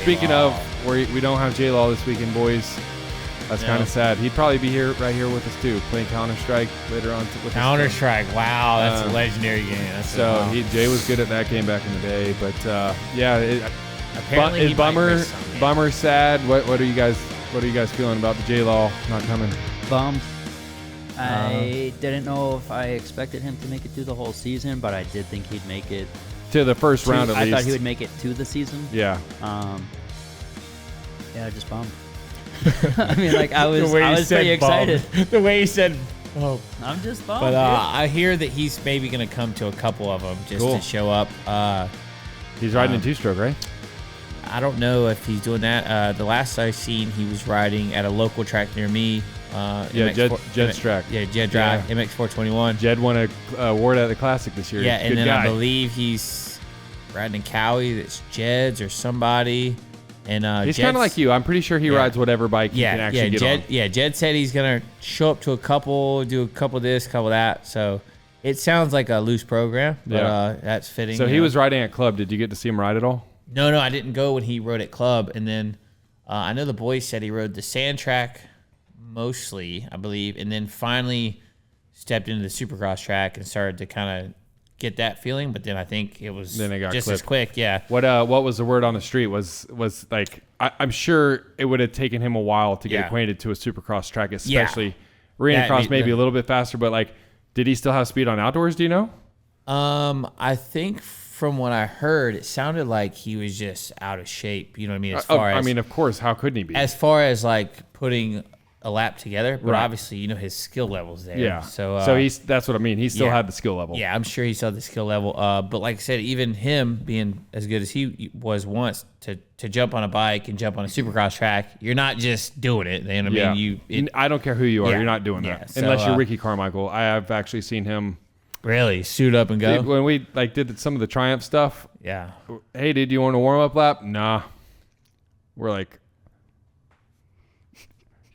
Speaking of, we don't have J-Law this weekend, boys. That's kind of sad. He'd probably be right here with us too, playing Counter-Strike later on. Counter-Strike, wow, that's a legendary game. Jay was good at that game back in the day, but apparently it's bummer, sad. What are you guys feeling about the J-Law not coming? Bummed. I didn't know if I expected him to make it through the whole season, but I did think he'd make it to the first round at least. I thought he would make it to the season. Yeah. Just bummed. I mean, like I was pretty excited. The way he said, "Oh, I'm just bummed." But I hear that he's maybe going to come to a couple of them just to show up. He's riding in two-stroke, right? I don't know if he's doing that. The last I seen, he was riding at a local track near me. Jed's track. Yeah, Jed Drive, MX 421. Jed won a award at the Classic this year. Yeah, and then I believe he's riding in Cowie. That's Jed's or somebody. And he's kind of like you. I'm pretty sure he rides whatever bike he can actually get on. Yeah, Jed said he's going to show up to a couple, do a couple of this, couple of that. So it sounds like a loose program, but that's fitting. So he was riding at Club. Did you get to see him ride at all? No, I didn't go when he rode at Club. And then I know the boys said he rode the sand track mostly, I believe, and then finally stepped into the Supercross track and started to kind of get that feeling, but then I think it was just clipped. As quick. Yeah. What was the word on the street? Was like I'm sure it would have taken him a while to get acquainted to a Supercross track, especially Arenacross maybe a little bit faster, but like, did he still have speed on outdoors? Do you know? I think from what I heard, it sounded like he was just out of shape. You know what I mean? As far as, I mean, of course, how couldn't he be? As far as like putting a lap together, but obviously, his skill level's there. Yeah. So that's what I mean. He still had the skill level. Yeah, I'm sure he still had the skill level. But like I said, even him being as good as he was once to jump on a bike and jump on a Supercross track, you're not just doing it. You know what I mean? I don't care who you are. You're not doing that. So, unless you're Ricky Carmichael. I have actually seen him really suit up and go. When we did some of the Triumph stuff. Yeah. Hey, dude, do you want a warm-up lap? Nah. We're like,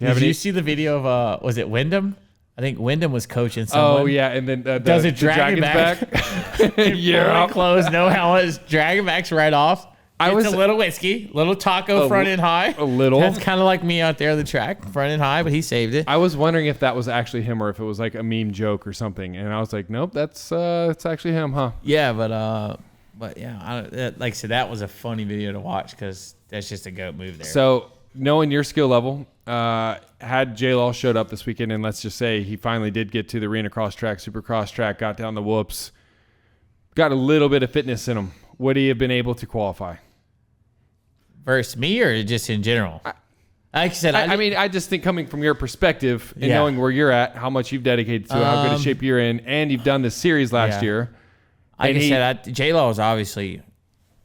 did you see the video of was it Wyndham? I think Wyndham was coaching someone. Oh yeah, and then does it drag him back? Yeah, clothes, no helmets, dragon backs right off. It's a little whiskey, little taco front and high. A little. That's kind of like me out there on the track, front and high, but he saved it. I was wondering if that was actually him or if it was like a meme joke or something, and I was like, nope, it's actually him, huh? Yeah, but yeah, like I said, that was a funny video to watch because that's just a goat move there. So knowing your skill level. Had J-Law showed up this weekend, and let's just say he finally did get to the Arenacross track, Supercross track, got down the whoops, got a little bit of fitness in him, would he have been able to qualify? Versus me or just in general? Like I said, I mean, I just think coming from your perspective and knowing where you're at, how much you've dedicated to it, how good a shape you're in, and you've done this series last year. Like I said, J-Law was obviously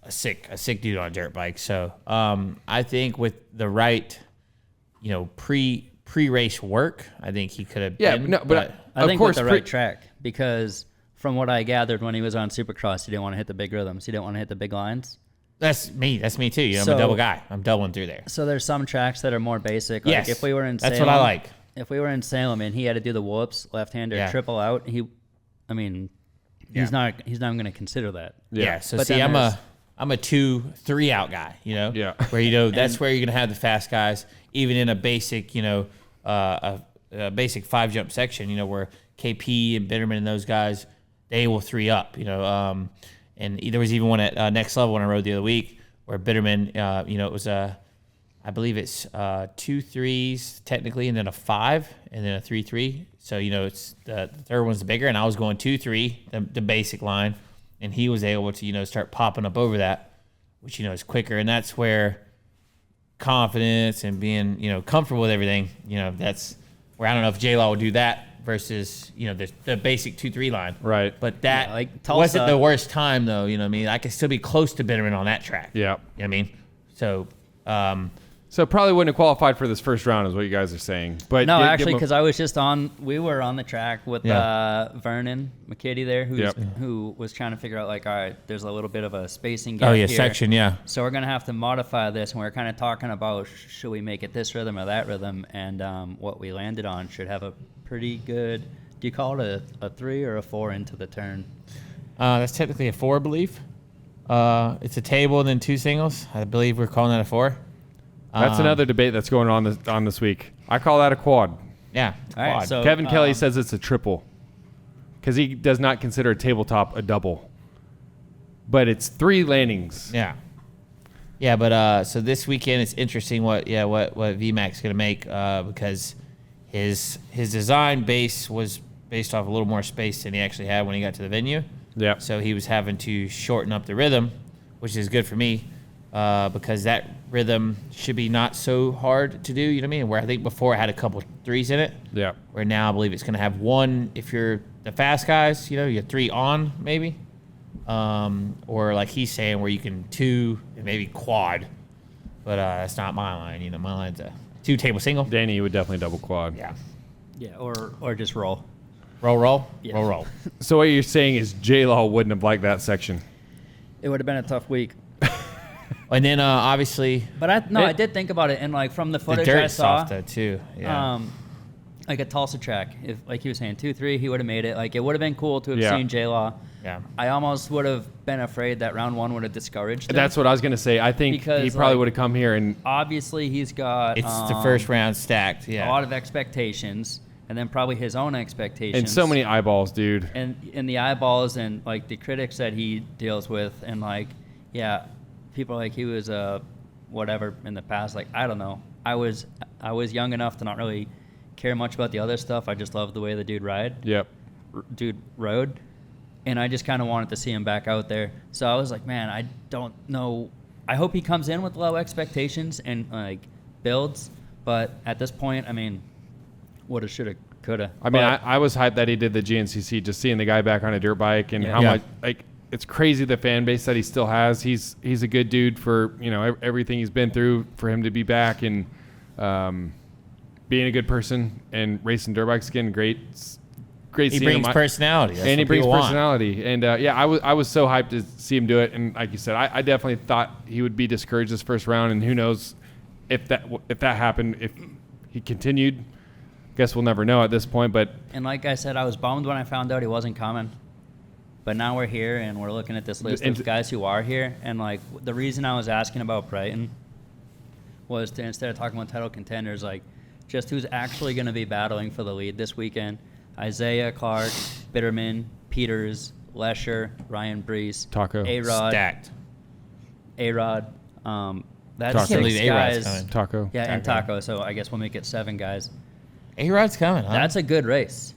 a sick dude on a dirt bike. So I think with the right pre-race work, I think he could have been. No, but I think with the right track, because from what I gathered when he was on Supercross, he didn't want to hit the big rhythms. He didn't want to hit the big lines. That's me too. I'm a double guy. I'm doubling through there. So there's some tracks that are more basic. Like if we were in Salem, that's what I like. If we were in Salem and he had to do the whoops, left-hander, triple out, he's not going to consider that. Yeah. So see, I'm a 2-3 out guy, where that's where you're gonna have the fast guys, even in a basic, a basic 5-jump section, where KP and Bitterman and those guys, they will 3 up, and there was even one at Next Level when I rode the other week where Bitterman, it was I believe it's 2 3s technically, and then a 5, and then a 3-3. So it's the third one's bigger, and I was going 2-3, the basic line. And he was able to, start popping up over that, which, is quicker. And that's where confidence and being, comfortable with everything, that's where I don't know if J-Law would do that versus, the basic 2-3 line. Right. But that wasn't the worst time, though. You know what I mean? I could still be close to Bitterman on that track. Yeah. You know what I mean? So, So probably wouldn't have qualified for this first round is what you guys are saying. But no, actually, because I was just we were on the track with Vernon McKitty there, who was trying to figure out, like, all right, there's a little bit of a spacing gap here. Section, So we're going to have to modify this, and we're kind of talking about should we make it this rhythm or that rhythm, and what we landed on should have a pretty good, do you call it a 3 or a 4 into the turn? That's technically a 4, I believe. It's a table and then 2 singles. I believe we're calling that a 4. That's another debate that's going on this week. I call that a quad. Yeah, All right, quad. so Kevin Kelly says it's a triple because he does not consider a tabletop a double. But it's 3 landings. Yeah. Yeah, but so this weekend it's interesting what VMAC's going to make because his design base was based off a little more space than he actually had when he got to the venue. Yeah. So he was having to shorten up the rhythm, which is good for me because that rhythm should be not so hard to do. You know what I mean? Where I think before it had a couple 3s in it. Yeah. Where now I believe it's going to have 1 if you're the fast guys. You know, you have 3 on maybe. Or like he's saying where you can 2 and maybe quad, but that's not my line. You know, my line's a 2 table single. Danny, you would definitely double quad. Yeah. Yeah, or just roll. Roll. Yeah. Roll. So what you're saying is J-Law wouldn't have liked that section. It would have been a tough week. And then obviously, But I did think about it, and like from the the footage I dirt's saw, soft though too. Yeah. like a Tulsa track, if like he was saying 2-3, he would have made it. Like it would have been cool to have Yeah. seen J-Law. Yeah. I almost would have been afraid that round 1 would have discouraged him. That's what I was going to say. I think Because, he probably like, would have come here and Obviously, he's got It's the first round stacked. Yeah. a lot of expectations, and then probably his own expectations. and so many eyeballs, dude. And in the eyeballs and like the critics that he deals with, and like, yeah, people like he was whatever in the past. Like I don't know. I was young enough to not really care much about the other stuff. I just loved the way the dude rode, and I just kind of wanted to see him back out there. So I was like, man, I don't know. I hope he comes in with low expectations and like builds. But at this point, I mean, woulda, shoulda, coulda. I mean, I was hyped that he did the GNCC, just seeing the guy back on a dirt bike and how Yeah. much, like, it's crazy the fan base that he still has. He's a good dude for, you know, everything he's been through, for him to be back and being a good person and racing dirt bikes again. Great He seeing brings him. personality. That's And he what brings people want. personality. And yeah, I was so hyped to see him do it. And like you said, I definitely thought he would be discouraged this first round. And who knows if that happened, if he continued. Guess we'll never know at this point. But And like I said, I was bummed when I found out he wasn't coming. But now we're here, and we're looking at this list of guys who are here. And, like, the reason I was asking about Brighton was to, instead of talking about title contenders, like, just who's actually going to be battling for the lead this weekend. Isaiah, Clark, Bitterman, Peters, Lesher, Ryan Brees, Taco. A-Rod. Stacked. A-Rod. That's Taco. 6 A-Rod's guys. Taco. Yeah, and Taco. So I guess we'll make it 7 guys. A-Rod's coming, huh? That's a good race.